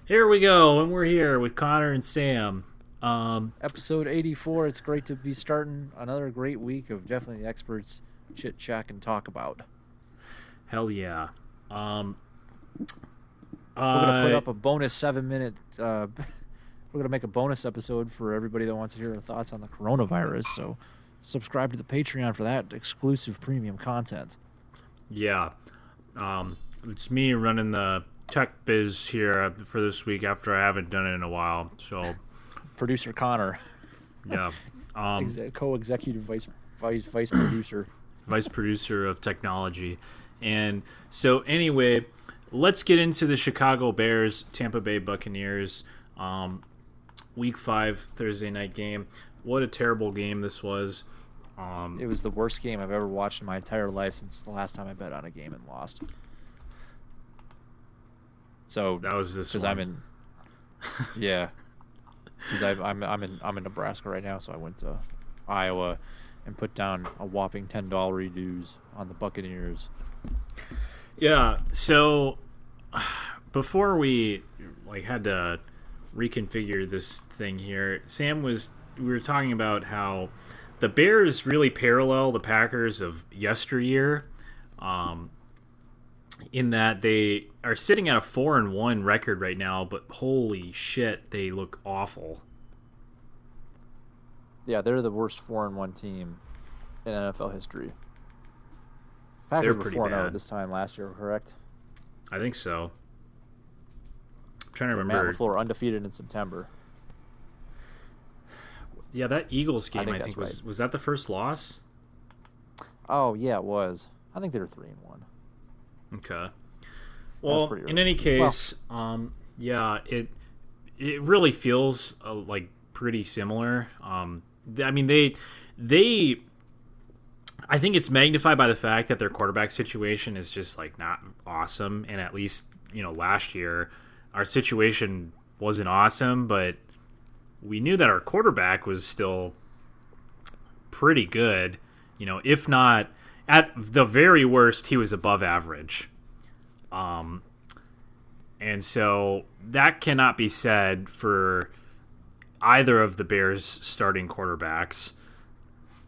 Here we go, and we're here with Connor and Sam. Episode 84. It's great to be starting another great week of definitely the experts chit chat and talk about. Hell yeah. We're gonna put up a bonus 7 minute. We're gonna make a bonus episode for everybody that wants to hear our thoughts on the coronavirus. So, subscribe to the Patreon for that exclusive premium content. Yeah. It's me running the tech biz here for this week after I haven't done it in a while. So, Producer Connor, yeah. co-executive vice producer. Vice producer of technology. And so, anyway, let's get into the Chicago Bears, Tampa Bay Buccaneers, Week 5 Thursday night game. What a terrible game this was. It was the worst game I've ever watched in my entire life since the last time I bet on a game and lost. So that was this because one. I'm in, yeah, because I'm in Nebraska right now. So I went to Iowa and put down a whopping $10 dues on the Buccaneers. Yeah. So before we had to reconfigure this thing here, we were talking about how the Bears really parallel the Packers of yesteryear, in that they are sitting at a 4-1 record right now, but holy shit, they look awful. Yeah, they're the worst 4-1 team in NFL history. Packers They're were pretty 4-0 bad. this time last year, correct? I think so. I'm trying to Matt remember. LaFleur undefeated in September. Yeah, that Eagles game, I that's think right. was that the first loss? Oh yeah, it was. I think they were 3-1. Okay. Well, pretty in any early. case, yeah, it really feels like pretty similar. I mean, they I think it's magnified by the fact that their quarterback situation is just like not awesome, and at least last year our situation wasn't awesome, but we knew that our quarterback was still pretty good. If not at the very worst, he was above average. And so that cannot be said for either of the Bears starting quarterbacks.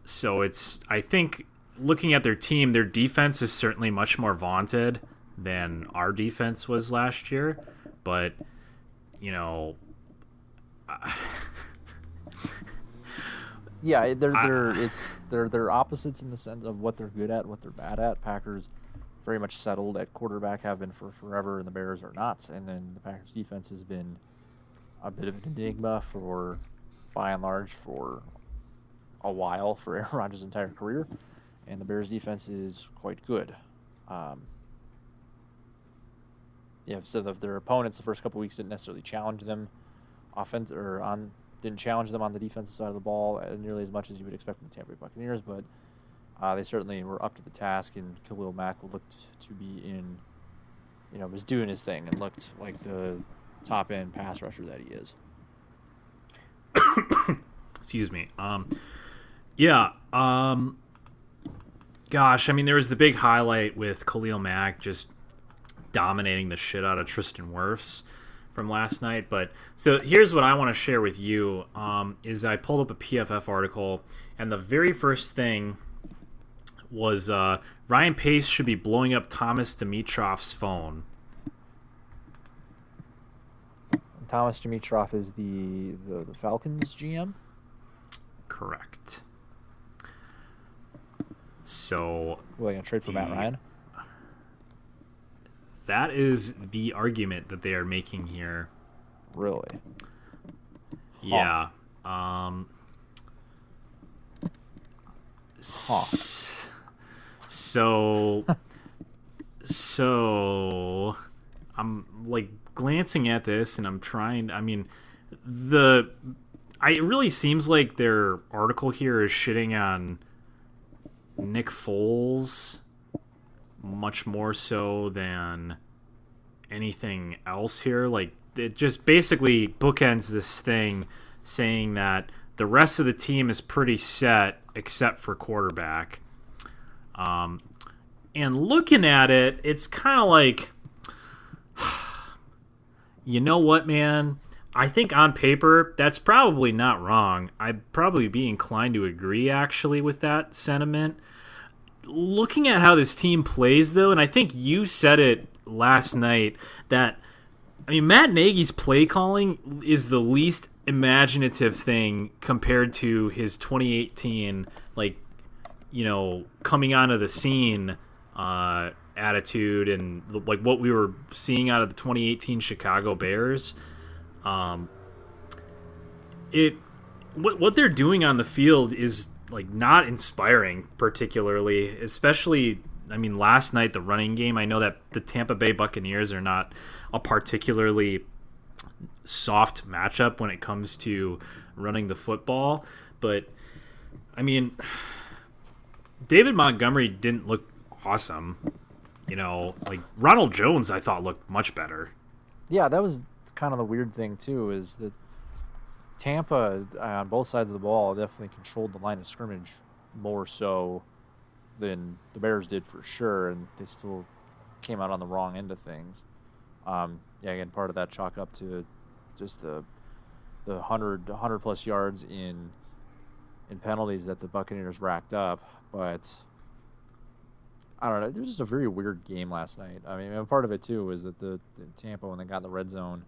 So I think looking at their team, their defense is certainly much more vaunted than our defense was last year. But, Yeah, they're opposites in the sense of what they're good at, what they're bad at. Packers very much settled at quarterback, have been for forever, and the Bears are not. And then the Packers defense has been a bit of an enigma by and large, for a while, for Aaron Rodgers' entire career. And the Bears defense is quite good. So their opponents the first couple weeks didn't necessarily challenge them didn't challenge them on the defensive side of the ball nearly as much as you would expect from the Tampa Bay Buccaneers, but they certainly were up to the task, and Khalil Mack looked to be was doing his thing and looked like the top-end pass rusher that he is. Excuse me. Yeah. Gosh, I mean, there was the big highlight with Khalil Mack just dominating the shit out of Tristan Wirfs from last night. But so here's what I want to share with you. Is I pulled up a PFF article, and the very first thing was Ryan Pace should be blowing up Thomas Dimitrov's phone. Thomas Dimitrov is the Falcons GM? Correct. So Well, they going to trade for Matt Ryan? that is the argument that they are making here. Really? Yeah. So I'm glancing at this, and I'm trying. I mean, it really seems like their article here is shitting on Nick Foles much more so than anything else here. Like, it just basically bookends this thing saying that the rest of the team is pretty set except for quarterback. And looking at it, it's kind of like You know what, man? I think on paper that's probably not wrong. I'd probably be inclined to agree actually with that sentiment. Looking at how this team plays though, and I think you said it last night that I mean Matt Nagy's play calling is the least imaginative thing compared to his 2018 coming onto the scene attitude and like what we were seeing out of the 2018 Chicago Bears. Um, it what they're doing on the field is like not inspiring particularly, especially I mean last night the running game. I know that the Tampa Bay Buccaneers are not a particularly soft matchup when it comes to running the football, but I mean David Montgomery didn't look awesome. Like Ronald Jones I thought looked much better. Yeah, that was kind of the weird thing too, is that Tampa on both sides of the ball definitely controlled the line of scrimmage more so than the Bears did for sure, and they still came out on the wrong end of things. Yeah, again, part of that chalk up to just the 100 plus yards in penalties that the Buccaneers racked up, but I don't know. It was just a very weird game last night. I mean, part of it too was that the Tampa, when they got in the red zone,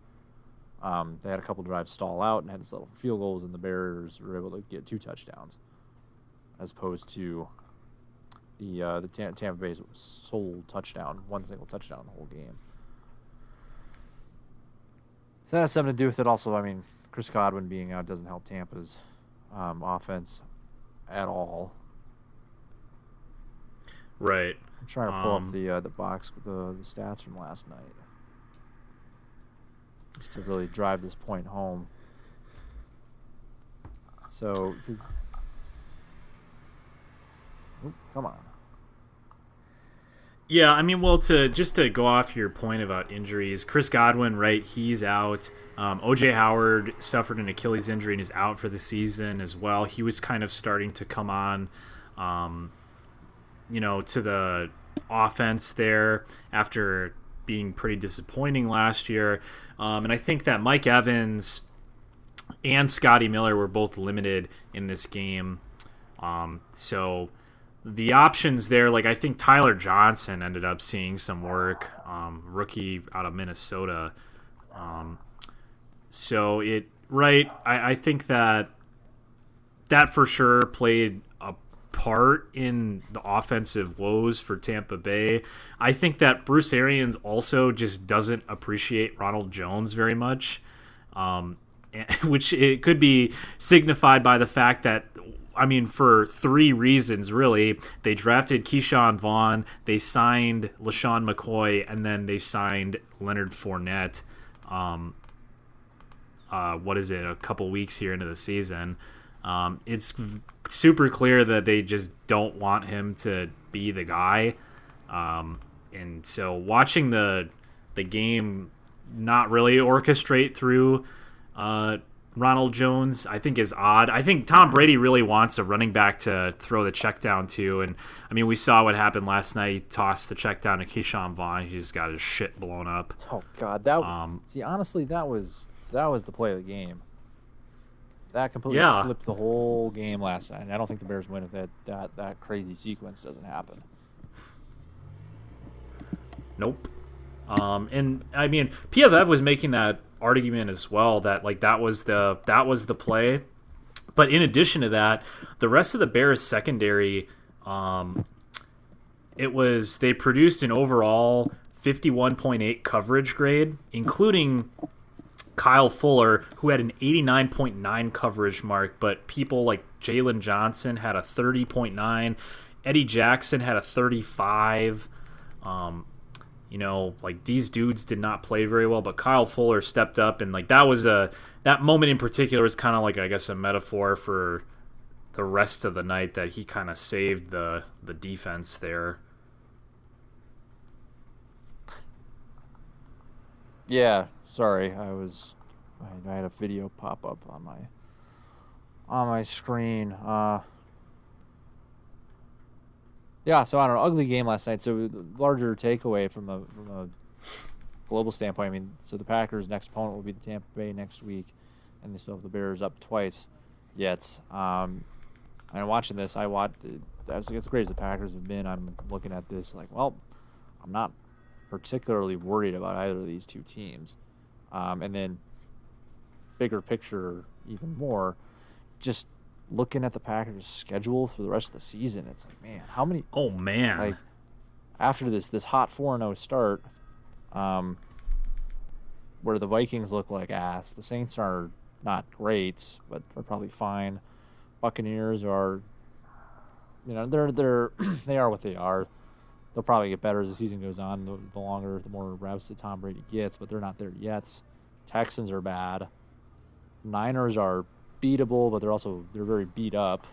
they had a couple drives stall out and had to settle for field goals, and the Bears were able to get 2 touchdowns, as opposed to the Tampa Bay's sole touchdown, one single touchdown in the whole game. So that has something to do with it. Also, I mean, Chris Godwin being out doesn't help Tampa's offense at all. Right. I'm trying to pull up the box with the stats from last night, just to really drive this point home. So, come on. Yeah, I mean, well, to go off your point about injuries, Chris Godwin, right? He's out. OJ Howard suffered an Achilles injury and is out for the season as well. He was kind of starting to come on, to the offense there after being pretty disappointing last year. And I think that Mike Evans and Scotty Miller were both limited in this game. So the options there, like I think Tyler Johnson ended up seeing some work, rookie out of Minnesota. I think that for sure played a part in the offensive woes for Tampa Bay. I think that Bruce Arians also just doesn't appreciate Ronald Jones very much, which it could be signified by the fact that, I mean, for 3 reasons, really. They drafted Keyshawn Vaughn, they signed LaShawn McCoy, and then they signed Leonard Fournette, a couple weeks here into the season. It's super clear that they just don't want him to be the guy. And so watching the game not really orchestrate through Ronald Jones, I think is odd. I think Tom Brady really wants a running back to throw the check down to, and I mean we saw what happened last night. He tossed the check down to Keyshawn Vaughn. He just got his shit blown up. Oh God, honestly, that was the play of the game. That completely flipped the whole game last night. And I don't think the Bears win if that crazy sequence doesn't happen. Nope. And I mean PFF was making that argument as well that like that was the play, but in addition to that, the rest of the Bears secondary, they produced an overall 51.8 coverage grade, including Kyle Fuller, who had an 89.9 coverage mark, but people like Jalen Johnson had a 30.9, Eddie Jackson had a 35. Like these dudes did not play very well, but Kyle Fuller stepped up, and like that moment in particular was kind of like, I guess, a metaphor for the rest of the night, that he kind of saved the defense there. Yeah, sorry, I had a video pop up on my screen. Yeah, so I don't know. Ugly game last night. So larger takeaway from a global standpoint, I mean, so the Packers' next opponent will be the Tampa Bay next week, and they still have the Bears up twice. Yet, I'm watching this. As great as the Packers have been, I'm looking at this like, well, I'm not particularly worried about either of these two teams. And then, bigger picture, even more, just looking at the Packers' schedule for the rest of the season, it's like, man, how many? Oh man! Like, after this hot 4-0 start, where the Vikings look like ass, the Saints are not great, but are probably fine. Buccaneers are, they're they are what they are. They'll probably get better as the season goes on. The more reps that Tom Brady gets, but they're not there yet. Texans are bad. Niners are beatable, but they're very beat up.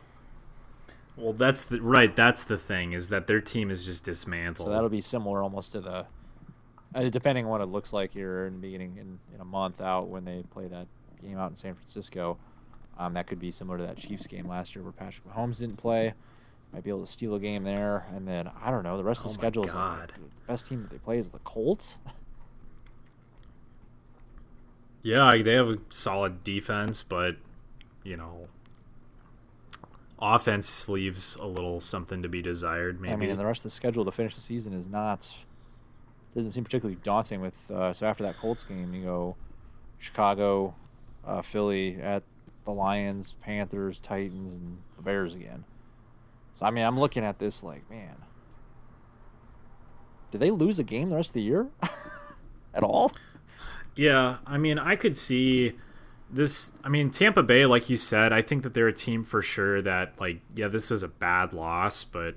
Well, that's the thing, is that their team is just dismantled. So that'll be similar almost to the, depending on what it looks like here in the beginning in a month out when they play that game out in San Francisco. That could be similar to that Chiefs game last year where Patrick Mahomes didn't play. Might be able to steal a game there, and then I don't know. The rest of the schedule is like, the best team that they play is the Colts. Yeah, they have a solid defense, but offense leaves a little something to be desired. Maybe. I mean, and the rest of the schedule to finish the season doesn't seem particularly daunting. With so after that Colts game, you go Chicago, Philly, at the Lions, Panthers, Titans, and the Bears again. So, I mean, I'm looking at this like, man, do they lose a game the rest of the year at all? Yeah, I mean, I could see this. I mean, Tampa Bay, like you said, I think that they're a team for sure that, like, yeah, this was a bad loss, but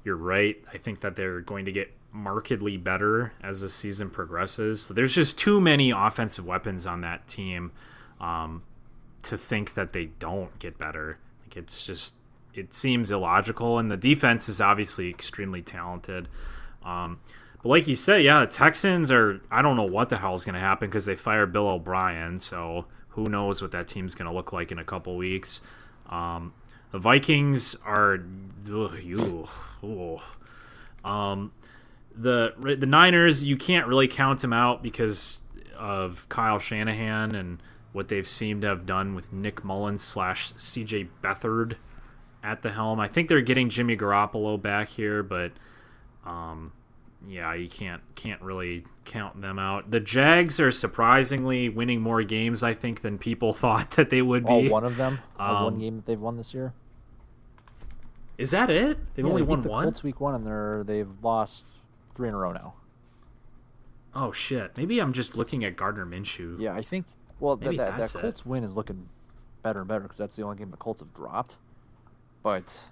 you're right. I think that they're going to get markedly better as the season progresses. So there's just too many offensive weapons on that team to think that they don't get better. Like, it seems illogical, and the defense is obviously extremely talented. But like you said, yeah, the Texans I don't know what the hell is going to happen because they fired Bill O'Brien, so who knows what that team's going to look like in a couple weeks. The Vikings are... The Niners, you can't really count them out because of Kyle Shanahan and what they've seemed to have done with Nick Mullins / CJ Beathard at the helm. I think they're getting Jimmy Garoppolo back here, but yeah, you can't really count them out. The Jags are surprisingly winning more games, I think, than people thought that they would be. All one of them? One game that they've won this year? Is that it? They've only won the one? Colts week 1, and they've lost 3 in a row now. Oh, shit. Maybe I'm just looking at Gardner Minshew. Yeah, I think... Well, that it. Colts win is looking better and better because that's the only game the Colts have dropped. But,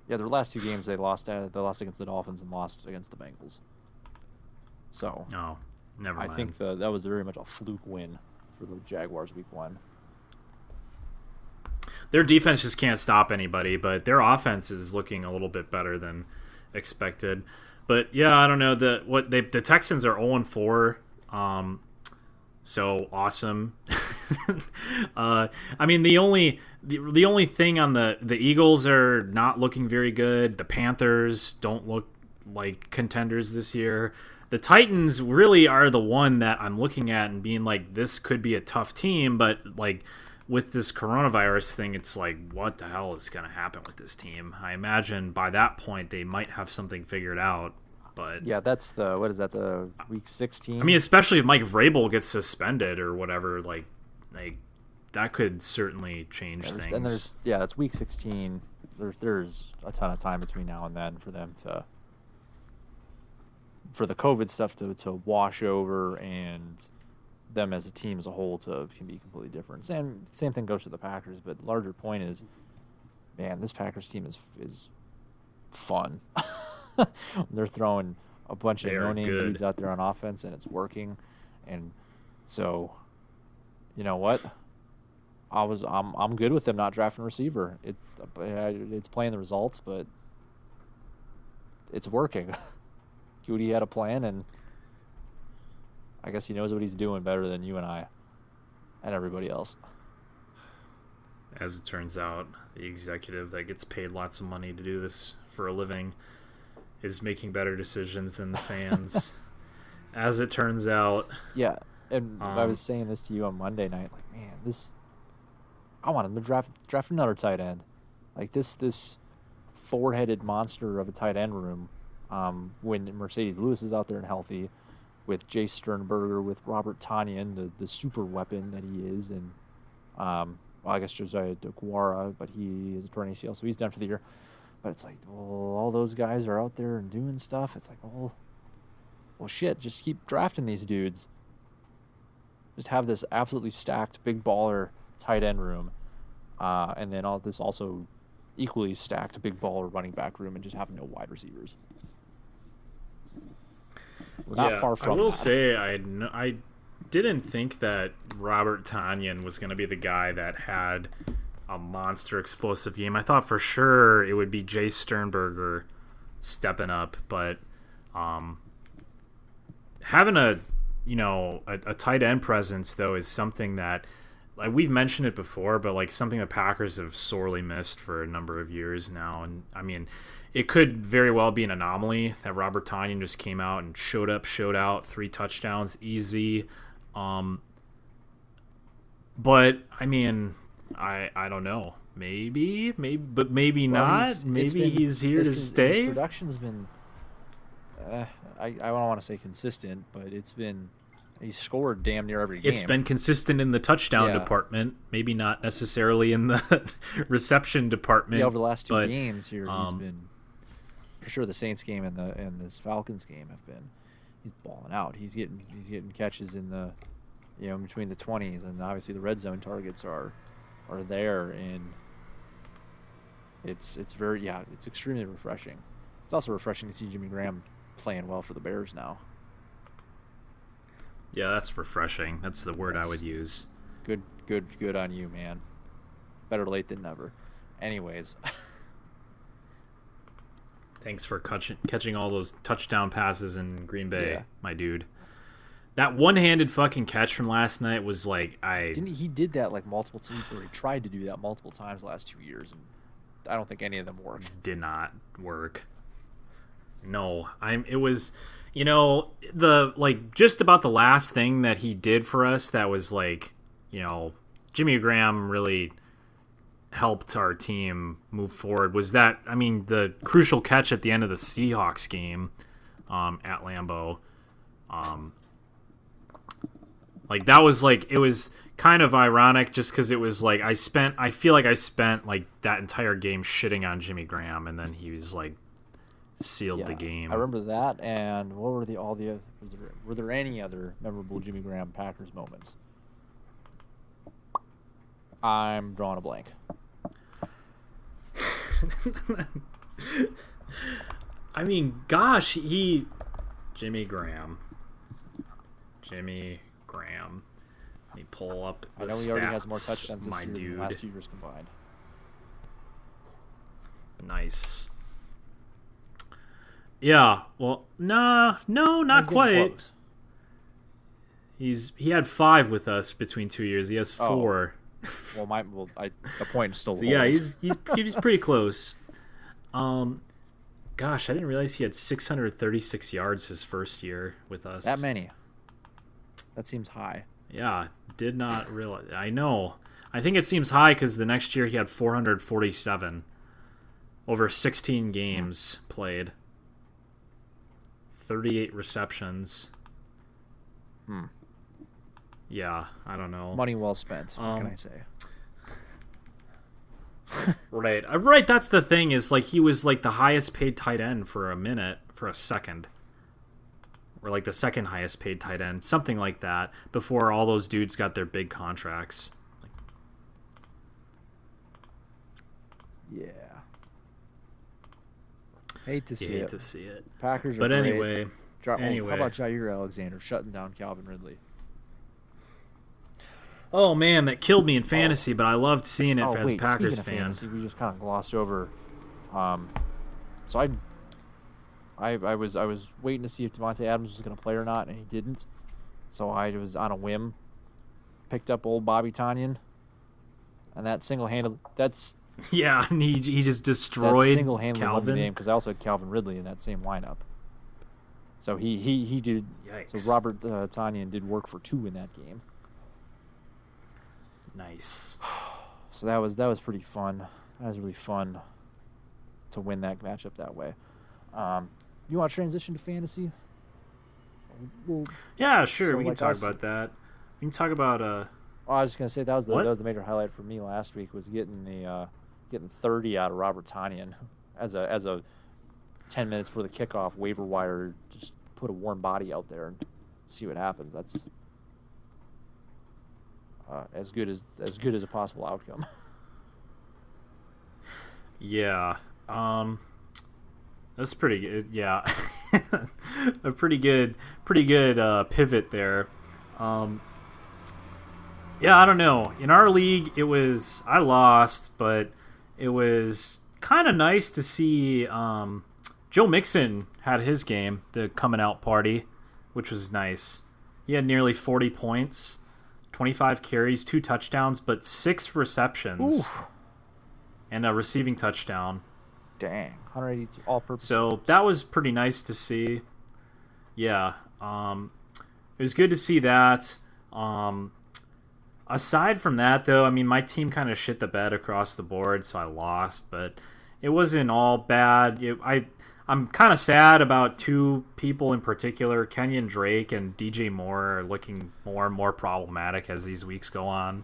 yeah, their last 2 games they lost against the Dolphins and lost against the Bengals. So... Oh, never mind. I think that was very much a fluke win for the Jaguars week 1. Their defense just can't stop anybody, but their offense is looking a little bit better than expected. But yeah, I don't know. The Texans are 0-4, so awesome. I mean, the only thing on the Eagles are not looking very good. The Panthers don't look like contenders this year. The Titans really are the one that I'm looking at and being like, this could be a tough team, but like with this coronavirus thing, it's like, what the hell is going to happen with this team? I imagine by that point they might have something figured out, but yeah, that's the week 16. I mean, especially if Mike Vrabel gets suspended or whatever, like that could certainly change things. And that's week 16. There's a ton of time between now and then for them for the COVID stuff to wash over and them as a team as a whole can be completely different. And same thing goes to the Packers, but larger point is, man, this Packers team is fun. They're throwing a bunch of no-name dudes out there on offense, and it's working. And so, you know what? I'm good with them not drafting a receiver. It's playing the results, but it's working. Goody had a plan, and I guess he knows what he's doing better than you and I and everybody else. As it turns out, the executive that gets paid lots of money to do this for a living is making better decisions than the fans. as it turns out. Yeah, and I was saying this to you on Monday night. Like, man, I want him to draft another tight end. Like this four-headed monster of a tight end room. When Mercedes Lewis is out there and healthy, with Jay Sternberger, with Robert Tonyan, the super weapon that he is, and well, I guess Josiah DeGuara, but he is a torn ACL, so he's done for the year. But it's like, well, all those guys are out there and doing stuff. It's like, well, shit, just keep drafting these dudes. Just have this absolutely stacked big baller tight end room, and then all this also equally stacked big baller running back room, and just have no wide receivers. We're not far from I will that. say I didn't think that Robert Tonyan was going to be the guy that had a monster explosive game. I thought for sure it would be Jay Sternberger stepping up, but having a tight end presence though is something that, like, we've mentioned it before, but like something the Packers have sorely missed for a number of years now. And I mean, it could very well be an anomaly that Robert Tonyan just came out and showed out, 3 touchdowns, easy. But I mean, I don't know. Maybe, but maybe not. Maybe he's here to stay. His production's been, I don't want to say consistent, but he's scored damn near every game. It's been consistent in the touchdown department, maybe not necessarily in the reception department. Yeah, over the last 2 games here, he's been, for sure, the Saints game and this Falcons game he's balling out. He's getting catches in the, between the 20s, and obviously the red zone targets are there, and it's extremely refreshing. It's also refreshing to see Jimmy Graham playing well for the Bears now. Yeah, that's refreshing. That's the word I would use. Good on you, man. Better late than never. Anyways. Thanks for catching all those touchdown passes in Green Bay, my dude. That one-handed fucking catch from last night was like, he did that like multiple times, or he tried to do that multiple times the last 2 years, and I don't think any of them worked. Did not work. No, it was, the, like, just about the last thing that he did for us that was like, Jimmy Graham really helped our team move forward was that, I mean, the crucial catch at the end of the Seahawks game at Lambeau. Like, that was like, it was kind of ironic just because it was like, I feel like I spent like that entire game shitting on Jimmy Graham, and then he was like, sealed the game. I remember that. And what were were there any other memorable Jimmy Graham Packers moments? I'm drawing a blank. I mean, gosh, Jimmy Graham. Let me pull up the I know he already has more touchdowns this year than the last 2 years combined. Nice. Yeah, well, not quite. Close. He had 5 with us between 2 years. He has 4. Well, the point still. So yeah, he's pretty close. Gosh, I didn't realize he had 636 yards his first year with us. That many. That seems high. Yeah, did not realize. I know. I think it seems high because the next year he had 447 over 16 games played. 38 receptions. Yeah, I don't know. Money well spent. What can I say? Right. That's the thing, is like he was like the highest paid tight end for a second, or like the second highest paid tight end, something like that, before all those dudes got their big contracts. Yeah. Hate to see it. Packers are but great. Anyway. How about Jair Alexander shutting down Calvin Ridley? Oh man, that killed me in fantasy, but I loved seeing it as a Packers fan. Fantasy, we just kind of glossed over. So I was waiting to see if Devontae Adams was going to play or not, and he didn't. So I was on a whim, picked up old Bobby Tonyan, and that single-handed. Yeah, and he just destroyed single-handedly won the Calvin. game because I also had Calvin Ridley in that same lineup. So he did. Yikes. So Robert Tanyan did work for 2 in that game. Nice. So that was pretty fun. That was really fun to win that matchup that way. You want to transition to fantasy? Yeah, sure. So we can like talk us- about that. We can talk about I was just gonna say that was What? the major highlight for me last week was getting 30 out of Robert Tanyan as a 10 minutes before the kickoff waiver wire. Just put a warm body out there and see what happens. That's as good as a possible outcome. yeah. That's pretty good. Yeah. A pretty good pivot there. Yeah, I don't know. In our league, I lost, but it was kind of nice to see Joe Mixon had his game, the coming out party, which was nice. He had nearly 40 points, 25 carries, 2 touchdowns, but 6 receptions and a receiving touchdown. Dang, 180 all-purpose. So that was pretty nice to see. Yeah, it was good to see that. Aside from that, though, I mean, my team kind of shit the bed across the board, so I lost, but it wasn't all bad. I'm kind of sad about 2 people in particular. Kenyon Drake and DJ Moore are looking more and more problematic as these weeks go on.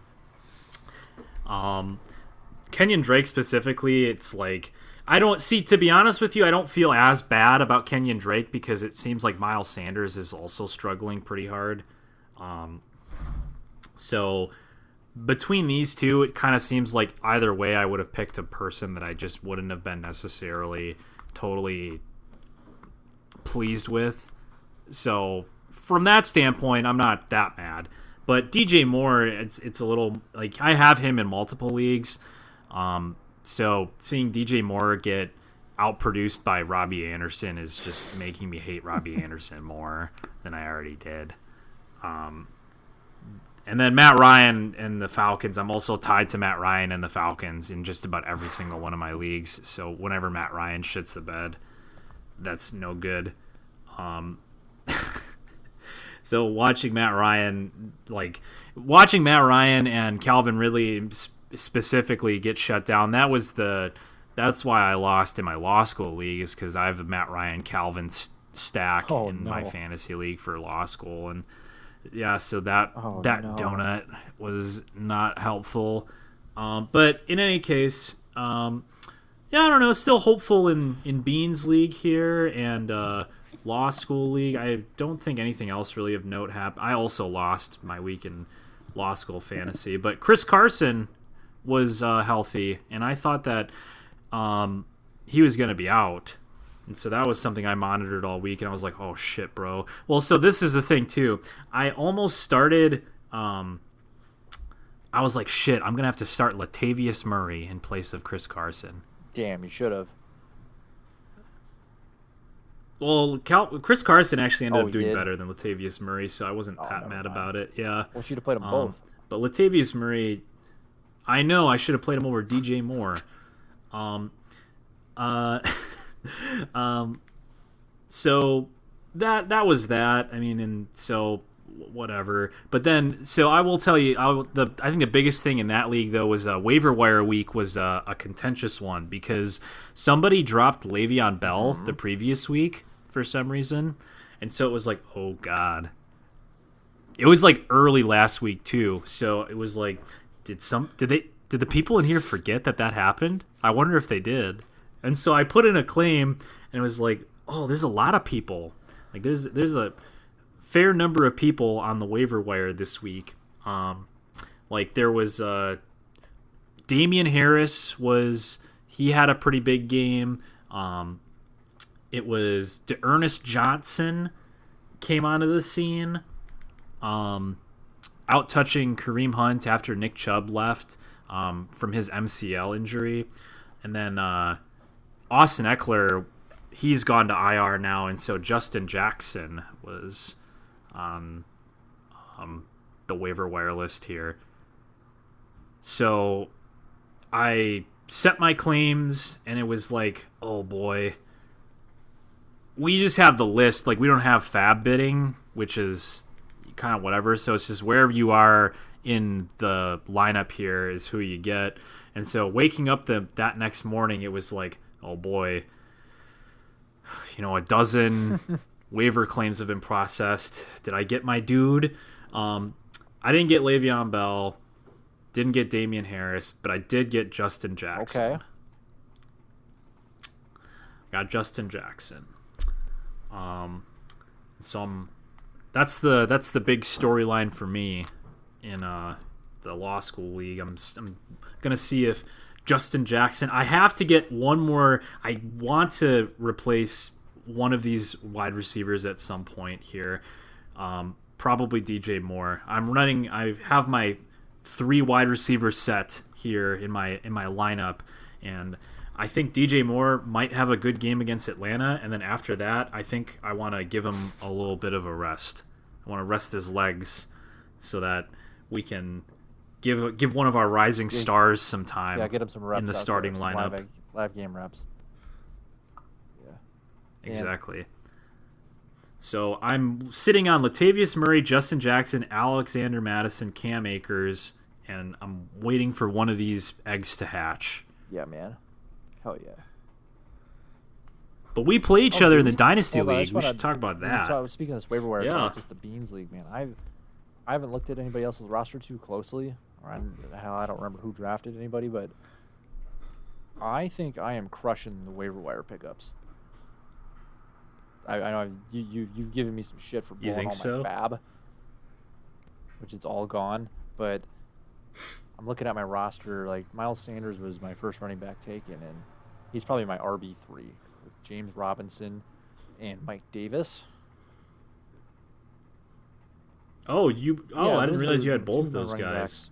Kenyon Drake specifically, it's like, to be honest with you, I don't feel as bad about Kenyon Drake because it seems like Miles Sanders is also struggling pretty hard. So between these 2, it kind of seems like either way I would have picked a person that I just wouldn't have been necessarily totally pleased with. So from that standpoint, I'm not that mad. But DJ Moore, it's a little like I have him in multiple leagues. So seeing DJ Moore get outproduced by Robbie Anderson is just making me hate Robbie Anderson more than I already did. And then Matt Ryan and the Falcons. I'm also tied to Matt Ryan and the Falcons in just about every single one of my leagues. So whenever Matt Ryan shits the bed, that's no good. So watching Matt Ryan and Calvin Ridley specifically get shut down, that's why I lost in my law school league, is because I have a Matt Ryan Calvin stack in my fantasy league for law school. And yeah, so that donut was not helpful. But in any case, yeah, I don't know. Still hopeful in Beans League here and Law School League. I don't think anything else really of note happened. I also lost my week in Law School Fantasy. But Chris Carson was healthy, and I thought that he was going to be out. And so that was something I monitored all week, and I was like, oh, shit, bro. Well, so this is the thing, too. I almost started I was like, shit, I'm going to have to start Latavius Murray in place of Chris Carson. Damn, you should have. Well, Chris Carson actually ended up doing better than Latavius Murray, so I wasn't that mad about it. Yeah. Well, should have played them both. But Latavius Murray, I know I should have played him over DJ Moore. So that was that. I mean, and so whatever. But then, so I will tell you, I think the biggest thing in that league though was waiver wire week was a contentious one because somebody dropped Le'Veon Bell the previous week for some reason, and so it was like, oh god. It was like early last week too, so it was like, did the people in here forget that happened? I wonder if they did. And so I put in a claim, and it was like, oh, there's a lot of people. Like there's a fair number of people on the waiver wire this week. Like there was Damian Harris he had a pretty big game. It was D'Ernest Johnson came onto the scene, out touching Kareem Hunt after Nick Chubb left from his MCL injury, and then Austin Eckler, he's gone to IR now, and so Justin Jackson was on the waiver wire list here. So I set my claims, and it was like, oh boy, we just have the list. Like, we don't have fab bidding, which is kind of whatever. So it's just wherever you are in the lineup here is who you get. And so waking up that next morning, it was like, oh boy, a dozen waiver claims have been processed. Did I get my dude? I didn't get Le'Veon Bell. Didn't get Damian Harris, but I did get Justin Jackson. Okay. Got Justin Jackson. That's the big storyline for me in the law school league. I'm gonna see if Justin Jackson. I have to get one more. I want to replace one of these wide receivers at some point here. Probably DJ Moore. I have my 3 wide receiver set here in my lineup, and I think DJ Moore might have a good game against Atlanta, and then after that, I think I want to give him a little bit of a rest. I want to rest his legs so that we can give one of our rising stars some time. Yeah, get him some reps in the starting some lineup. Live game reps. Yeah, exactly. So I'm sitting on Latavius Murray, Justin Jackson, Alexander Mattison, Cam Akers, and I'm waiting for one of these eggs to hatch. Yeah, man. Hell yeah. But we play each other in the Dynasty Hold on, League. We should talk about that. Speaking of this waiver wire, Yeah. just the Beans League, man. I haven't looked at anybody else's roster too closely. I don't remember who drafted anybody, but I think I am crushing the waiver wire pickups. I know you've given me some shit for blowing all my fab, which it's all gone. But I'm looking at my roster. Like, Miles Sanders was my first running back taken, and he's probably my RB3 with James Robinson and Mike Davis. I didn't realize you had both of those guys.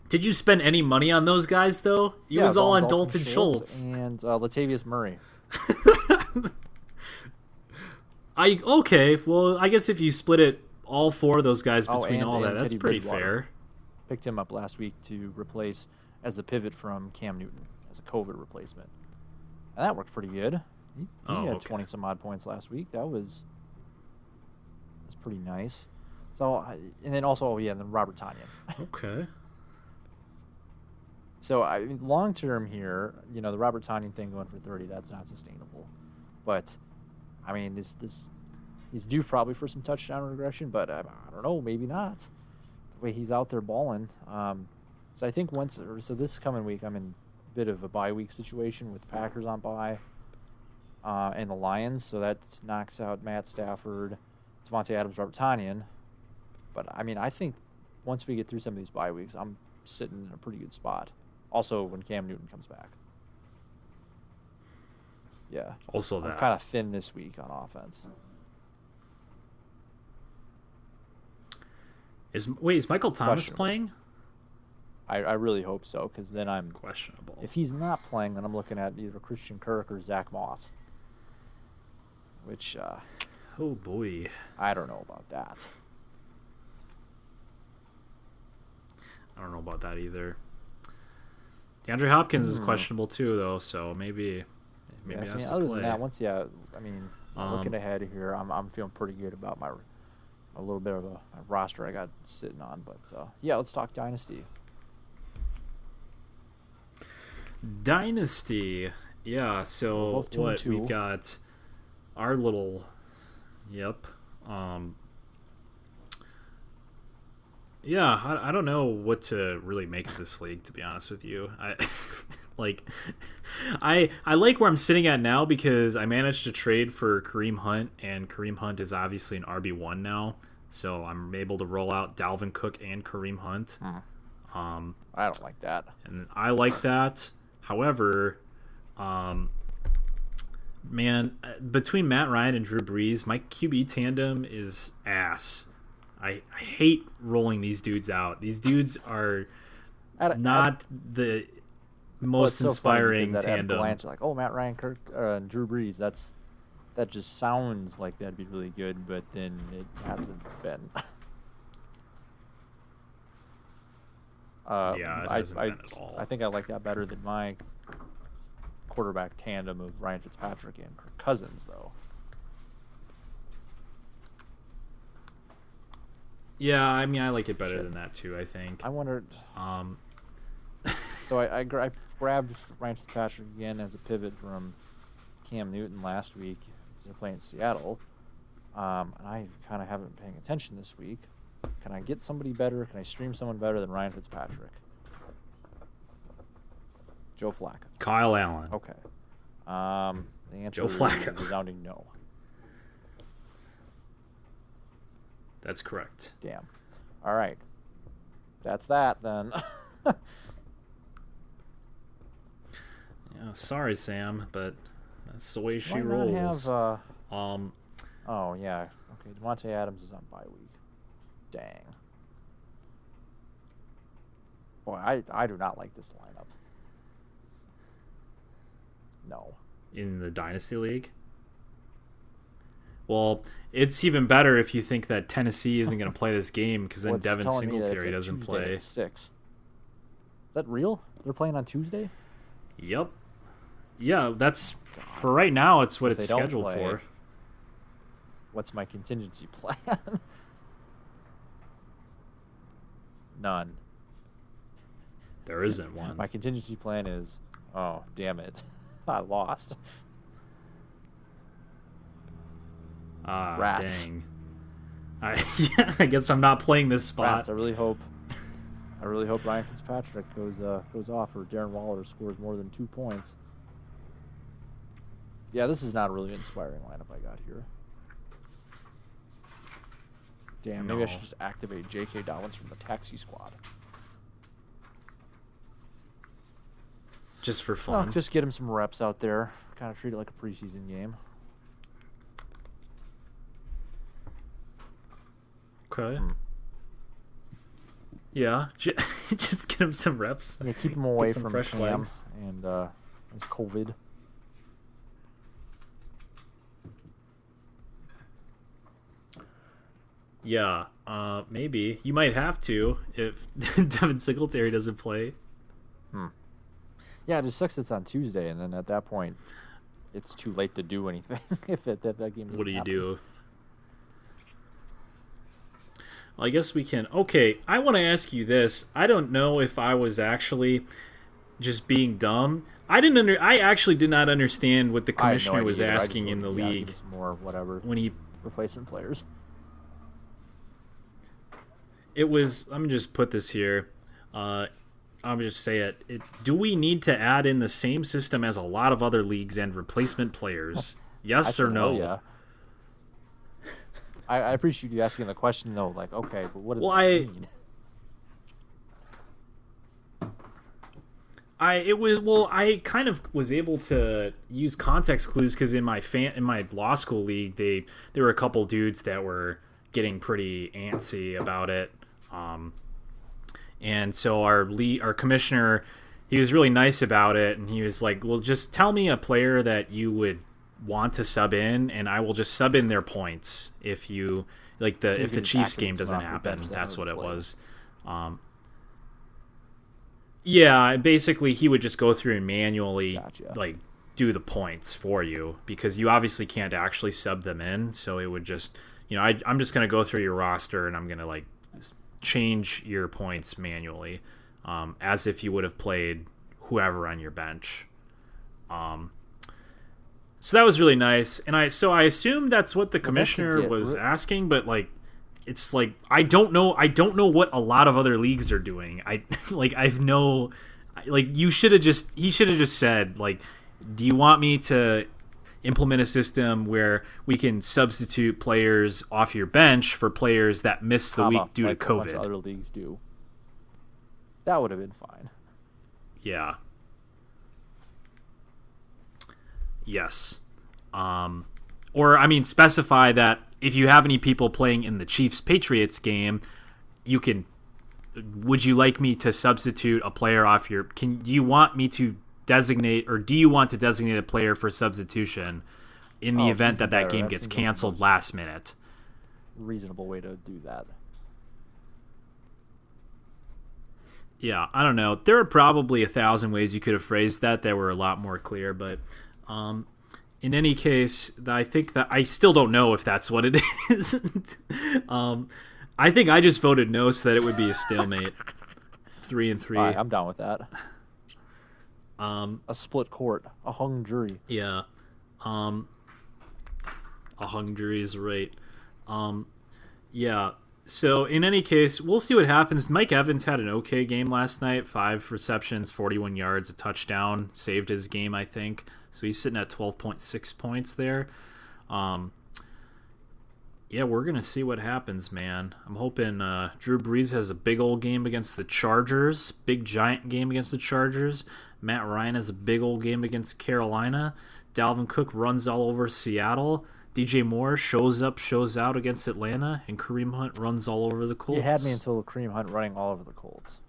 Did you spend any money on those guys though? It was all on Dalton Schultz and Latavius Murray. Well, I guess if you split it, all 4 of those guys between that's Teddy pretty Bridgewater. fair. Picked him up last week to replace as a pivot from Cam Newton as a COVID replacement, and that worked pretty good. He had 20 some odd points last week. That was pretty nice. So, and then also, and then Robert Tonyan. Okay. So, long term here, the Robert Tonyan thing going for 30, that's not sustainable. But, I mean, this he's due probably for some touchdown regression, but I don't know, maybe not. The way he's out there balling. So I think this coming week, I'm in a bit of a bye week situation with the Packers on bye and the Lions. So that knocks out Matt Stafford, Devontae Adams, Robert Tonyan. But, I mean, I think once we get through some of these bye weeks, I'm sitting in a pretty good spot. Also, when Cam Newton comes back. Yeah. Also that. I'm kind of thin this week on offense. Is Michael Thomas playing? I really hope so, because then I'm questionable. If he's not playing, then I'm looking at either Christian Kirk or Zach Moss. Which, oh boy, I don't know about that. I don't know about that either. DeAndre Hopkins is questionable too, though, so maybe that's the other play. than that, looking ahead here, I'm feeling pretty good about a little bit of a roster I got sitting on. But let's talk Dynasty. Dynasty, yeah. So what we've got our little, Yeah, I don't know what to really make of this league, to be honest with you. I like where I'm sitting at now because I managed to trade for Kareem Hunt, and Kareem Hunt is obviously an RB1 now, so I'm able to roll out Dalvin Cook and Kareem Hunt. I don't like that. And I like that. However, between Matt Ryan and Drew Brees, my QB tandem is ass. I hate rolling these dudes out. These dudes are not the most inspiring tandem. At like, Matt Ryan, Kirk, and Drew Brees. That just sounds like that'd be really good, but then it hasn't been. It hasn't been at all. I think I like that better than my quarterback tandem of Ryan Fitzpatrick and Kirk Cousins, though. Yeah, I mean, I like it better than that too, I think. I wondered. So I grabbed Ryan Fitzpatrick again as a pivot from Cam Newton last week because they're playing Seattle. And I kind of haven't been paying attention this week. Can I get somebody better? Can I stream someone better than Ryan Fitzpatrick? Joe Flacco. Kyle Allen. Okay. The answer Joe Flacco. is a resounding no. That's correct. Damn. All right. That's that then. Yeah, sorry, Sam, but that's the way she Why not rolls. have, oh, yeah. Okay, Devontae Adams is on bye week. Dang. Boy, I do not like this lineup. No. In the Dynasty League? Well, it's even better if you think that Tennessee isn't going to play this game because then Devin Singletary doesn't play. At 6. Is that real? They're playing on Tuesday? Yep. Yeah, that's for right now. It's what If it's they don't scheduled play, for. What's my contingency plan? None. There isn't one. My contingency plan is, oh, damn it. I lost. Ah, Rats. dang. I guess I'm not playing this spot. Rats, I really hope Ryan Fitzpatrick goes off or Darren Waller scores more than 2 points. Yeah, this is not a really inspiring lineup I got here. Damn, maybe I should just activate J.K. Dobbins from the taxi squad. Just for fun. Just get him some reps out there. Kind of treat it like a preseason game. Okay. Yeah, just get him some reps. Yeah, keep him away some from fresh Cam legs. and his COVID. Yeah, maybe. You might have to if Devin Singletary doesn't play. Yeah, it just sucks it's on Tuesday, and then at that point, it's too late to do anything if that game doesn't What do you happen. do? Well, I guess we can. Okay, I want to ask you this. I don't know if I was actually just being dumb. I actually did not understand what the I had no commissioner idea was either. I just asking in the wanted- yeah, league give us more whatever when he. replacement players. It was. Let me just put this here. I'm just say it. Do we need to add in the same system as a lot of other leagues and replacement players? Yes I or said, no? oh, yeah. I appreciate you asking the question though. Like, okay, but what does Well, that mean? I kind of was able to use context clues because in my law school league there were a couple dudes that were getting pretty antsy about it, and so our commissioner, he was really nice about it, and he was like, well, just tell me a player that you would want to sub in, and I will just sub in their points if you like the So you if the can Chiefs activate game someone doesn't off your happen. bench that That's what haven't it played. was. Yeah, basically he would just go through and manually Gotcha. like do the points for you because you obviously can't actually sub them in. So it would just, I'm just going to go through your roster and I'm going to like change your points manually, as if you would have played whoever on your bench. So that was really nice, and I assume that's what the commissioner was asking, but like, it's like I don't know what a lot of other leagues are doing. He should have just said like, do you want me to implement a system where we can substitute players off your bench for players that miss the week due like to a bunch of COVID? other leagues do. That would have been fine. Yeah. Yes. Specify that if you have any people playing in the Chiefs-Patriots game, would you like me to substitute a player off do you want to designate a player for substitution in the event that better. game That gets seems like the canceled most last minute? Reasonable way to do that. Yeah, I don't know. There are probably 1,000 ways you could have phrased that were a lot more clear, but in any case, I think that I still don't know if that's what it is. I think I just voted no so that it would be a stalemate, 3-3. All right, I'm down with that. A split court, a hung jury. Yeah, a hung jury is right. Yeah. So in any case, we'll see what happens. Mike Evans had an okay game last night. 5 receptions, 41 yards, a touchdown. Saved his game, I think. So he's sitting at 12.6 points there. Yeah, we're going to see what happens, man. I'm hoping Drew Brees has a big old game against the Chargers. Big giant game against the Chargers. Matt Ryan has a big old game against Carolina. Dalvin Cook runs all over Seattle. DJ Moore shows up, shows out against Atlanta, and Kareem Hunt runs all over the Colts. You had me until Kareem Hunt running all over the Colts.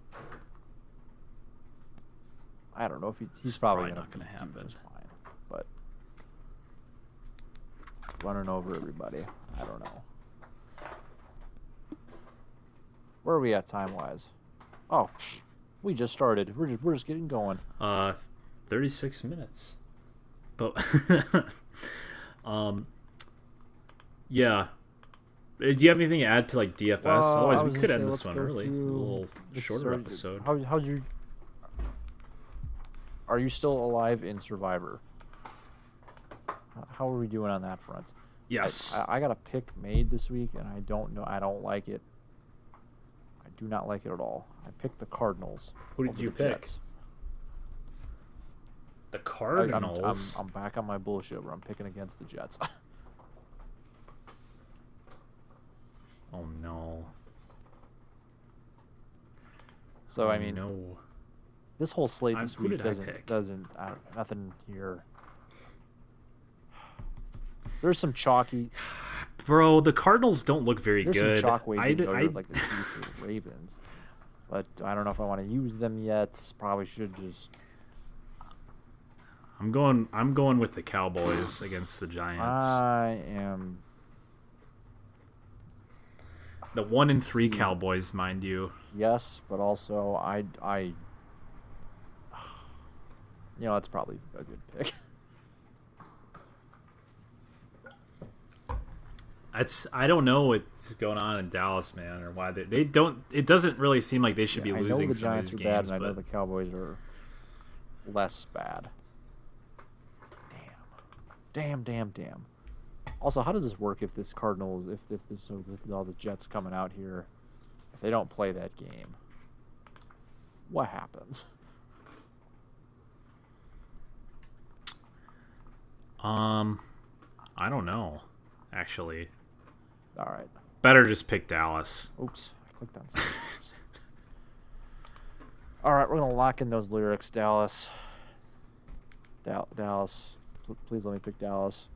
I don't know if he's probably not going to happen. Just fine, but running over everybody, I don't know. Where are we at time wise? Oh, we just started. We're just getting going. 36 minutes. But yeah. Do you have anything to add to like DFS? Otherwise, we could end this one early. A little shorter episode. How'd you? Are you still alive in Survivor? How are we doing on that front? Yes. I got a pick made this week, and I don't know. I don't like it. I do not like it at all. I picked the Cardinals. Who did you pick? Jets. The Cardinals. I'm back on my bullshit where I'm picking against the Jets. Oh no. So I mean, no. This whole slate this who week did doesn't nothing here. There's some chalky. Bro, the Cardinals don't look very There's good. some chalk ways to go like the Chiefs or the Ravens, but I don't know if I want to use them yet. Probably should just. I'm going with the Cowboys against the Giants. I am. The 1-3 Cowboys, mind you. Yes, but also I that's probably a good pick. I don't know what's going on in Dallas, man, or why they don't. It doesn't really seem like they should be losing. I know the some Giants of these are bad, games, and I know the Cowboys are less bad. Damn. Also, how does this work if this Cardinals, if all the Jets coming out here, if they don't play that game, what happens? I don't know, actually. All right. Better just pick Dallas. Oops, I clicked on something else. All right, we're gonna lock in those lyrics, Dallas. Dallas, please let me pick Dallas.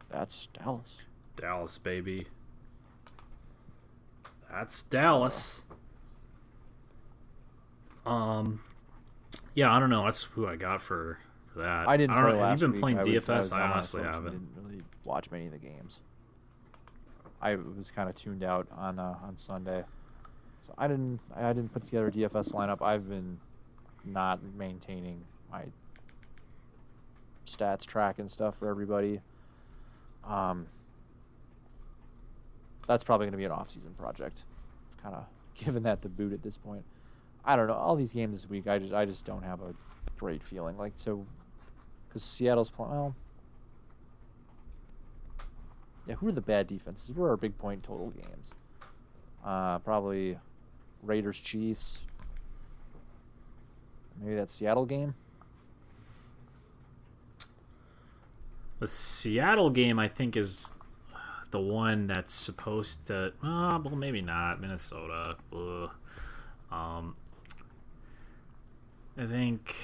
That's Dallas. Dallas, baby. That's Dallas. Yeah, I don't know. That's who I got for that. I didn't play last week. Have you been playing DFS? I honestly haven't. Didn't really watch many of the games. I was kind of tuned out on Sunday, so I didn't put together a DFS lineup. I've been not maintaining my stats track and stuff for everybody. That's probably going to be an off-season project. Kind of given that the boot at this point. I don't know. All these games this week, I just don't have a great feeling. Like, so, because Seattle's playing. Well, yeah. Who are the bad defenses? Who are our big point total games? Probably Raiders, Chiefs. Maybe that Seattle game. The Seattle game, I think, is the one that's supposed to. Well, maybe not. Minnesota. Ugh. I think.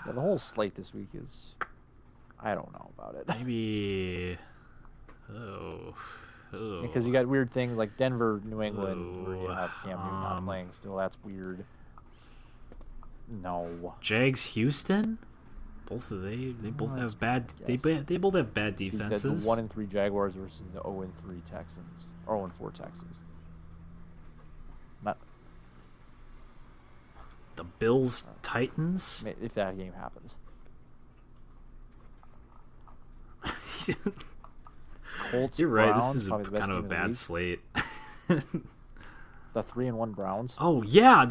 Yeah, the whole slate this week is. I don't know about it. Maybe. Oh. Because you got weird things like Denver, New England, where you have Cam Newton not playing still. That's weird. No. Jags, Houston. They both have bad. They both have bad defenses. The 1-3 Jaguars versus the 0-3 Texans or 0-4 Texans. the Bills Titans. if that game happens. Colts. You're right. Browns, This is probably the best kind of game a the bad week. slate. The 3-1 Browns. Oh yeah,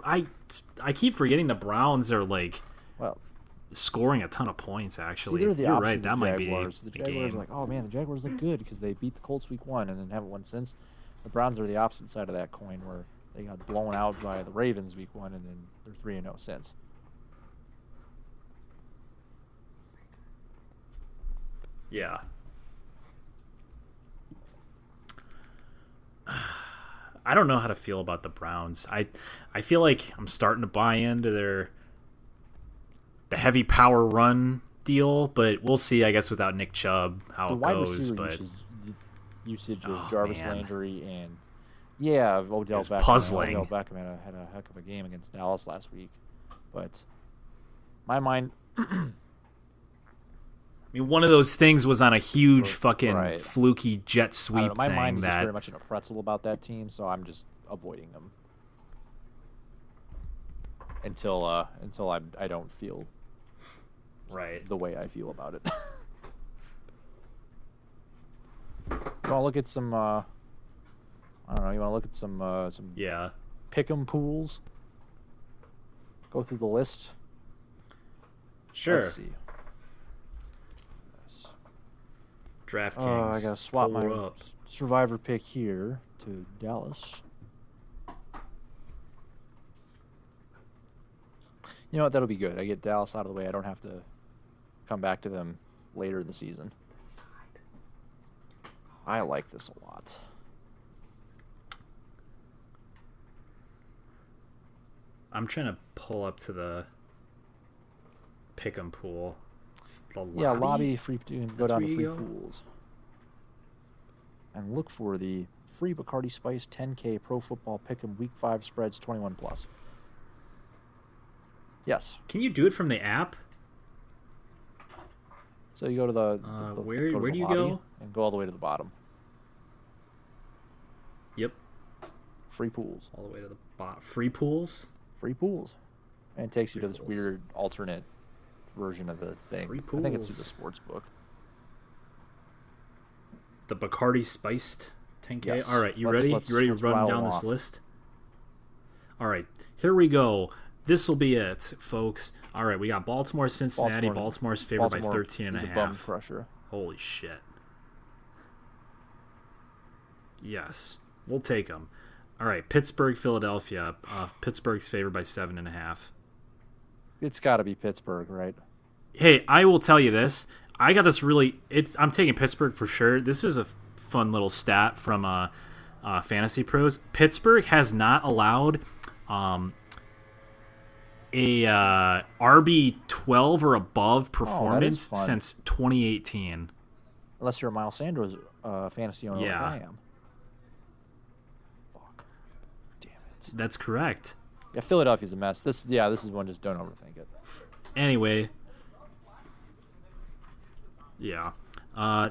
I keep forgetting the Browns are like Well, scoring a ton of points. Actually, see, they're the you're opposite right. of That the might be Jaguars. The the Jaguars game. are like, oh man, the Jaguars look good because they beat the Colts week 1 and then haven't won since. The Browns are the opposite side of that coin, where they got blown out by the Ravens week 1 and then they're 3-0 since. Yeah. I don't know how to feel about the Browns. I feel like I'm starting to buy into the heavy power run deal, but we'll see. I guess without Nick Chubb how The it wide goes. receiver But usage of Oh, Jarvis man. Landry and Odell It's Beckham. puzzling. Odell Beckham had a heck of a game against Dallas last week, but my mind. I mean, one of those things was on a huge fucking Right. fluky jet I don't sweep know, my thing mind is just that very much in a pretzel about that team, so I'm just avoiding them until I don't feel right. the way I feel about it. You want to look at some? I don't know. You want to look at some Yeah. pick'em pools? Go through the list. Sure. Let's see. Yes. DraftKings. I gotta swap pull my her up. survivor pick here to Dallas. You know what? That'll be good. I get Dallas out of the way. I don't have to come back to them later in the season. I like this a lot. I'm trying to pull up to the pick'em pool. It's the lobby. Yeah, lobby free. You can go That's down where to you free go? pools and look for the free Bacardi Spice 10K Pro Football Pick'em Week 5 spreads 21 plus. Yes. Can you do it from the app? So you go to the where go to the do you lobby go? and go all the way to the bottom. Yep. Free pools. All the way to the bottom. Free pools? Free pools. And it takes you Free to this pools. weird alternate version of the thing. Free I think it's through the pools. sports book. The Bacardi spiced 10K? Yes. All right, you Let's- ready? let's- You ready to let's run rattle down them this off. list? All right, here we go. This will be it, folks. All right, we got Baltimore, Cincinnati. Baltimore's favored by 13 and a is a bum half. crusher. Holy shit. Yes, we'll take them. All right, Pittsburgh, Philadelphia. Pittsburgh's favored by 7.5. It's got to be Pittsburgh, right? Hey, I will tell you this. I got this really. I'm taking Pittsburgh for sure. This is a fun little stat from Fantasy Pros. Pittsburgh has not allowed a RB12 or above performance fun. since 2018. Unless you're a Miles Sanders fantasy owner Yeah. like I am. Fuck. Damn it. That's correct. Yeah, Philadelphia's a mess. This is one, just don't overthink it. Anyway. Yeah.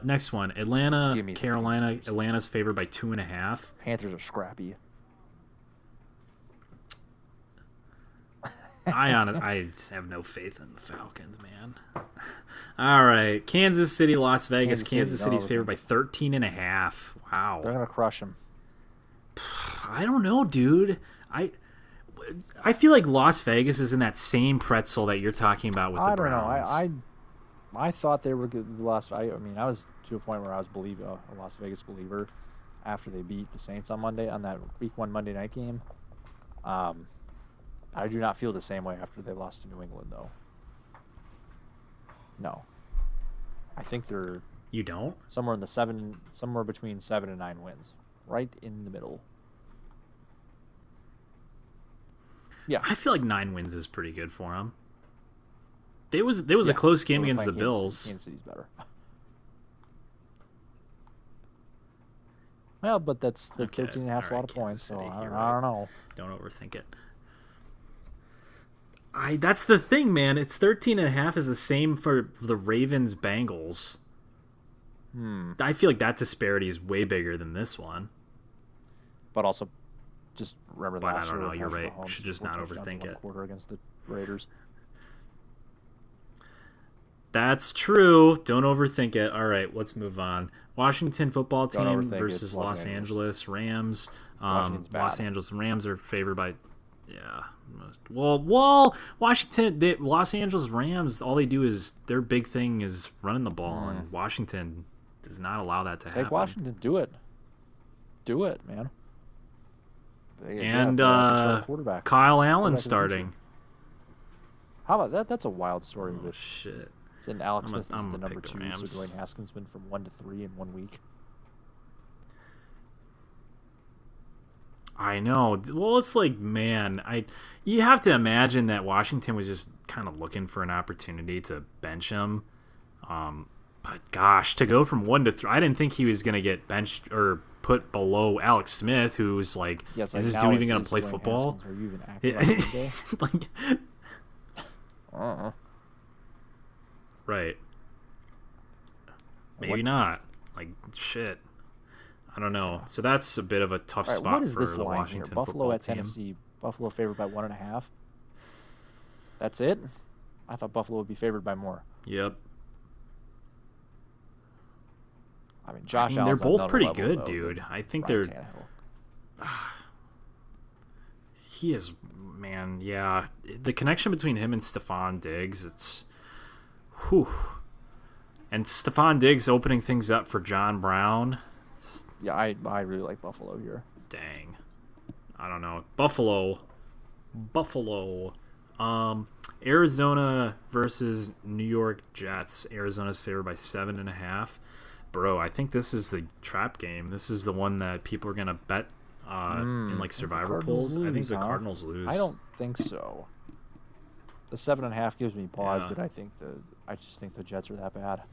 Next one. Atlanta, Give me the Carolina. Panthers. Atlanta's favored by 2.5. Panthers are scrappy. I just have no faith in the Falcons, man. All right. Kansas City, Las Vegas. Kansas City, City's don't favored by overthink 13.5. Wow. They're gonna crush them. I don't know, dude. I feel like Las Vegas is in that same pretzel that you're talking about with the I don't know. Browns. I thought they were good. I mean, I was to a point where I was a Las Vegas believer after they beat the Saints on Monday on that Week 1 Monday night game. I do not feel the same way after they lost to New England, though. No, I think they're You don't? somewhere between 7 and 9 wins, right in the middle. Yeah, I feel like 9 wins is pretty good for them. There was a close game We're against the playing Bills. Kansas City's better. Well, but that's the Okay, 13 and a half's a all lot of right, points, Kansas so City, I you're don't right. know. Don't overthink it. That's the thing, man. It's 13.5 is the same for the Ravens Bengals. I feel like that disparity is way bigger than this one. But also, Just remember But I last don't year, know. You're Patrick right. Mahomes Should just scored not touchdowns in overthink one it. quarter against the Raiders. That's true. Don't overthink it. All right, let's move on. Washington football Don't team overthink it. versus It's Los Angeles Rams. Washington's Los bad. Angeles Rams are favored by, yeah. Well, Washington, Los Angeles Rams. All they do is their big thing is running the ball, and Washington does not allow that to happen. Take Washington. Do it. Do it, man. And quarterback. Kyle Allen Quarterback of the starting. future. How about that? That's a wild story. Oh shit! And Alex I'm Smith is gonna the number pick the 2, Rams. so Dwayne Haskins went from 1 to 3 in 1 week. I know. Well, it's like, man, you have to imagine that Washington was just kind of looking for an opportunity to bench him. But gosh, to go from 1 to 3, I didn't think he was gonna get benched or put below Alex Smith, who was like, Yes, is this now dude even is gonna play Dwayne football? Haskins, are you even acting like today? Like, right? Maybe not. Like, shit. I don't know. So that's a bit of a tough All right, spot what is for this the line Washington here? Buffalo football at team. Tennessee. Buffalo favored by 1.5. That's it. I thought Buffalo would be favored by more. Yep. I mean, Josh They're Allen's on both another pretty level, good, though, dude. than I think Ryan they're. Tannehill. He is, man. Yeah, the connection between him and Stephon Diggs, it's, whew. And Stephon Diggs opening things up for John Brown. Yeah, I really like Buffalo here. Dang, I don't know. Buffalo. Arizona versus New York Jets. Arizona's favored by 7.5. Bro, I think this is the trap game. This is the one that people are gonna bet in like survivor polls. I think the Cardinals lose. I don't think so. The 7.5 gives me pause, Yeah. but I just think the Jets are that bad.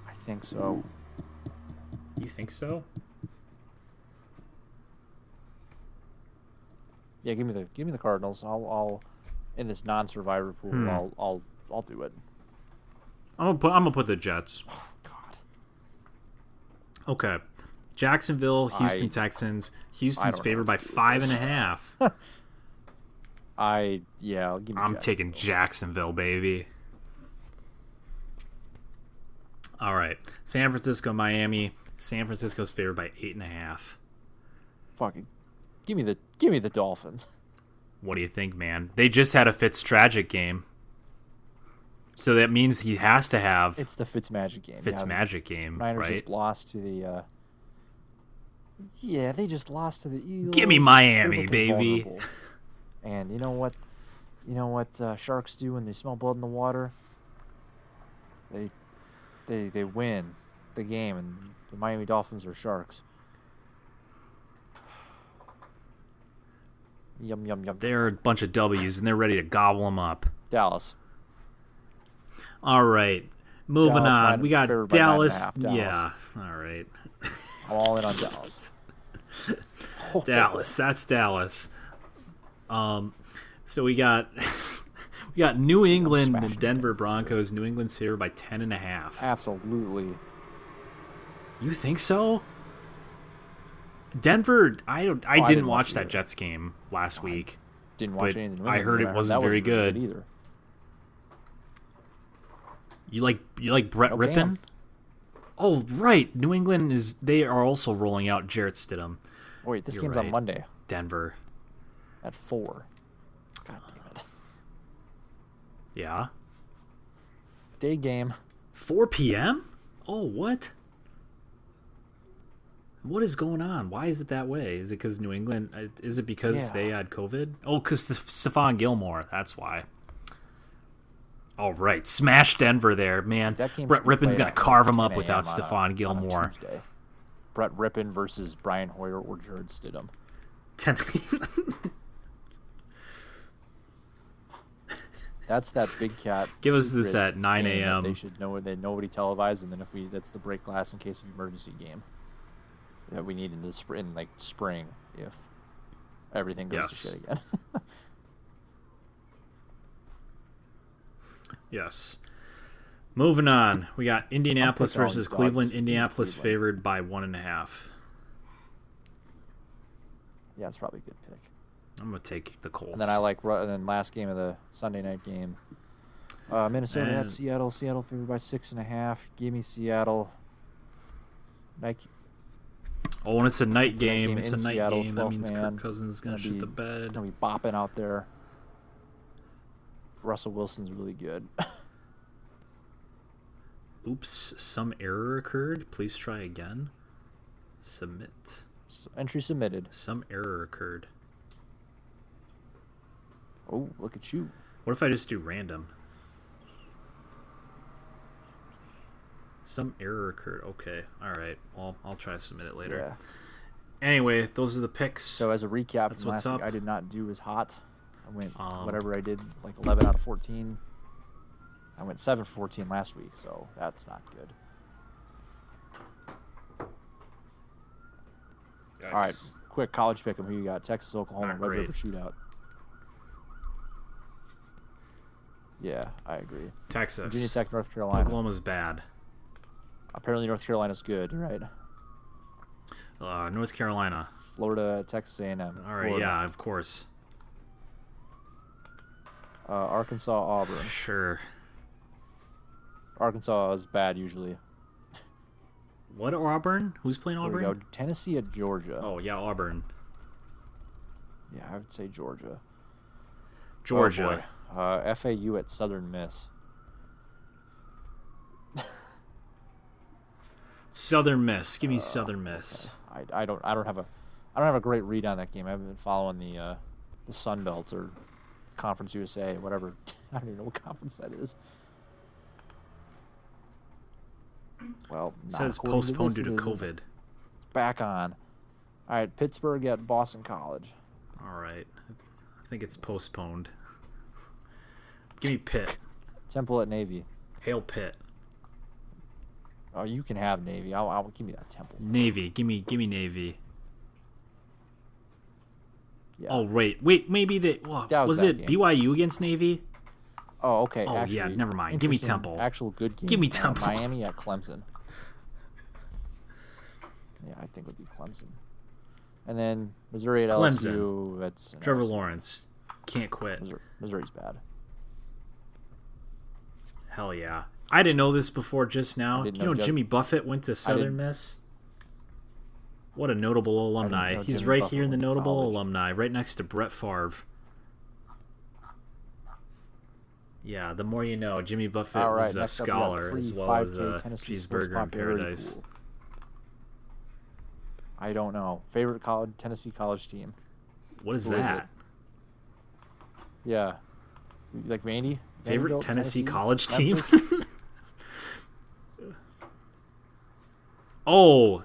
I think so. You think so? Yeah, give me the Cardinals. I'll in this non-survivor pool. I'll do it. I'm gonna put the Jets. Oh God. Okay. Jacksonville, Houston I Texans. don't Houston's know favored by what to do with this. 5.5. I'll give me. I'm taking Jacksonville, baby. All right. San Francisco, Miami. San Francisco's favored by 8.5. Fucking give me the Dolphins. What do you think, man? They just had a Fitztragic game. So that means he has to have It's the Fitzmagic game. Fitzmagic game, Niners right? just lost to the. Yeah, they just lost to the Eagles. Give me They're Miami, looking baby. vulnerable. And you know what? Sharks do when they smell blood in the water? They win the game, and the Miami Dolphins are sharks. Yum yum yum. They're a bunch of W's, and they're ready to gobble them up. Dallas. All right. Moving Dallas on. We got favored by Dallas. 9.5, Dallas. Yeah. All right. I'm all in on Dallas. Dallas. That's Dallas. So we got New England smashing and Denver Broncos. New England's favored by 10.5. Absolutely. You think so? Denver, I didn't didn't watch watch that either. Jets game last week. Didn't watch But any of the New I England heard game. it wasn't That very good. either. You like Brett No Rippon? Cam. Oh, right. New England they are also rolling out Jarrett Stidham. Wait, this You're game's right. on Monday Denver. at 4. God damn it. Yeah. Day game. 4 p.m.? Oh, what? What is going on? Why is it that way? Is it because New England? Is it because Yeah. they had COVID? Oh, because Stephon Gilmore. That's why. All right. Smash Denver there, man. That game's Brett gonna be Rippon's played going to at carve him 10 up without a.m. Stephon on a Gilmore. Tuesday. Brett Rippon versus Brian Hoyer or Jared Stidham. 10 That's that big cat. Give us this secret at 9 game that a.m.. They should know that nobody televised, and then that's the break glass in case of emergency game that we need in the spring if everything goes to Yes. shit again. Yes. Moving on. We got Indianapolis picking all versus these dogs Cleveland. to beat Indianapolis Cleveland. favored by 1.5. Yeah, it's probably a good pick. I'm gonna take the Colts. And then and then last game of the Sunday night game, Minnesota at Seattle. Seattle favored by 6.5. Give me Seattle. Nike. Oh, and it's a night game. It's a night Seattle, game. That means man. Kirk Cousins is gonna shoot the bed. Gonna be bopping out there. Russell Wilson's really good. Oops, some error occurred. Please try again. Submit. Entry submitted. Some error occurred. Oh, look at you. What if I just do random? Some error occurred. Okay. All right. I'll try to submit it later. Yeah. Anyway, those are the picks. So as a recap, That's from what's last week, up. I did not do as hot. I went whatever I did, like 11 out of 14. I went 7 for 14 last week, so that's not good. Yikes. All right, quick college pick 'em. Who you got? Texas, Oklahoma, Not Red great. River shootout. Yeah, I agree. Texas. Virginia Tech, North Carolina. Oklahoma's bad. Apparently, North Carolina's good, right? North Carolina. Florida, Texas A&M. All right. Florida. Yeah, of course. Arkansas, Auburn. Sure. Arkansas is bad usually. What, Auburn? Who's playing There we Auburn? go. Tennessee at Georgia. Oh, yeah, Auburn. Yeah, I would say Georgia. Georgia. Oh, boy. FAU at Southern Miss. Southern Miss. Give me Southern Miss. Okay. I don't have a great read on that game. I haven't been following the Sun Belt or Conference USA, whatever. I don't even know what conference that is. Well, It not says according to postponed this, due to it isn't. COVID. Back on. All right, Pittsburgh at Boston College. All right. I think it's postponed. Give me Pitt. Temple at Navy. Hail Pitt. Oh, you can have Navy. I'll give me that Temple. Navy. Give me Navy. Yeah. Oh, wait. Maybe they... Well, That was was that it game. BYU against Navy? Oh, okay. Oh, actually, yeah, never mind. Give me interesting, Temple. Actual good game. Give me Temple. Miami at Clemson. Yeah, I think it would be Clemson. And then Missouri at Clemson. LSU. That's an Trevor LSU. Lawrence. Can't quit. Missouri's bad. Hell yeah. I didn't know this before just now. didn't You know know Jimmy Buffett went to Southern didn't- Miss? What a notable alumni. know He's Jimmy right Buffett here in the went to notable college. alumni, right next to Brett Favre. Yeah, the more you know. Jimmy Buffett All right, was a next up we got scholar free as well 5K as a Tennessee sports cheeseburger in popularity paradise. pool. I don't know. Favorite college Tennessee college team? What is Who is that? Yeah. Like Vandy? Favorite Vanderbilt, Tennessee college Memphis? team? Oh,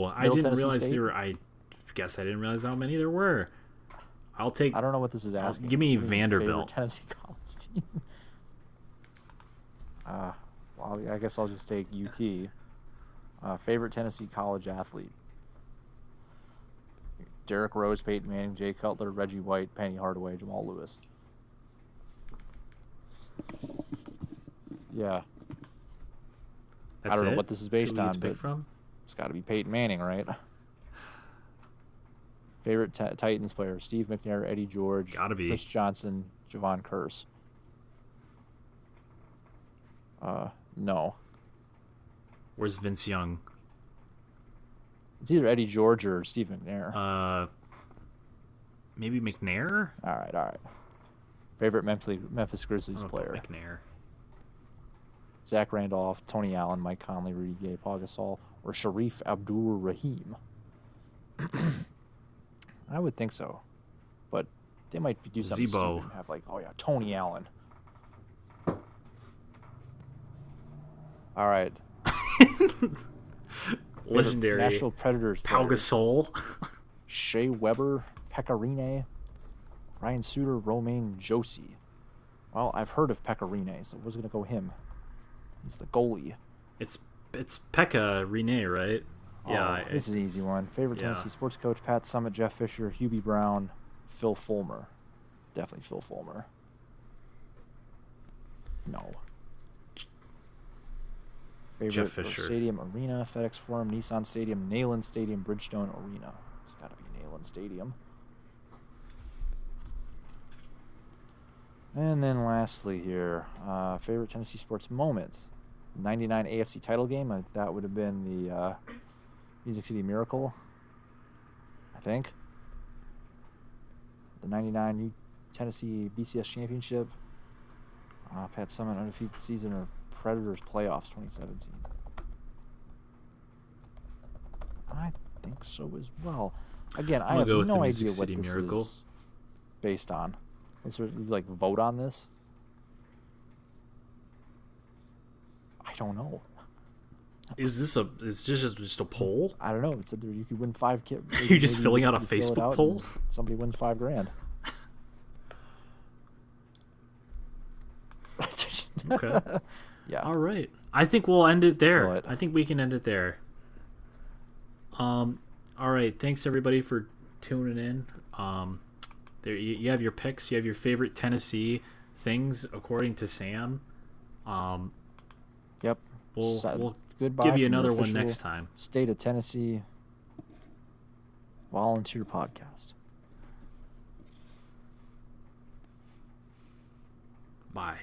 I Middle didn't Tennessee realize State? there were. I guess I didn't realize how many there were. I'll take. I don't know what this is asking. give me What do you mean, Vanderbilt. favorite Tennessee college team. Well, I guess I'll just take UT. Favorite Tennessee college athlete. Derrick Rose, Peyton Manning, Jay Cutler, Reggie White, Penny Hardaway, Jamal Lewis. Yeah, That's I don't know it? what this is That's based who we on, get to pick but from. it's got to be Peyton Manning, right? Favorite Titans player: Steve McNair, Eddie George, Gotta be. Chris Johnson, Javon Curse. No, Where's Vince Young? it's either Eddie George or Steve McNair. Maybe McNair. All right. Favorite Memphis Grizzlies I'll go player: McNair. Zach Randolph, Tony Allen, Mike Conley, Rudy Gay, Paul Gasol, or Sharif Abdul-Rahim. I would think so, but they might do something Zebo. stupid and have like, oh yeah, Tony Allen. All right. Legendary. Nashville Predators Pau players. Gasol. Shea Weber, Pecorine, Ryan Suter, Romaine Josie. Well, I've heard of Pecorine, so what's going to go him? He's the goalie. it's Pekka Rene, right? Yeah. Oh, this is an easy one. Favorite yeah. Tennessee sports coach: Pat Summitt, Jeff Fisher, Hubie Brown, Phil Fulmer. Definitely Phil Fulmer. No. Favorite Jeff Fisher. Stadium: Arena, FedEx Forum, Nissan Stadium, Neyland Stadium, Bridgestone Arena. It's got to be Neyland Stadium. And then lastly here, favorite Tennessee sports moment. 99 AFC title game. That would have been the Music City Miracle, I think. The 99 Tennessee BCS Championship. Pat Summitt undefeated season, or Predators playoffs 2017. I think so as well. Again, I have no idea what this is based on. Is there, like, vote on this? I don't know. Is this just a poll? I don't know. It said there you could win 5 kids. You're just filling out a Facebook poll? Somebody wins $5,000. Okay. Yeah. All right. I think we'll end it there. Right. I think we can end it there. All right. Thanks everybody for tuning in. There you have your picks. You have your favorite Tennessee things according to Sam. Yep. We'll Goodbye give you from another the one next time. State of Tennessee Volunteer Podcast. Bye.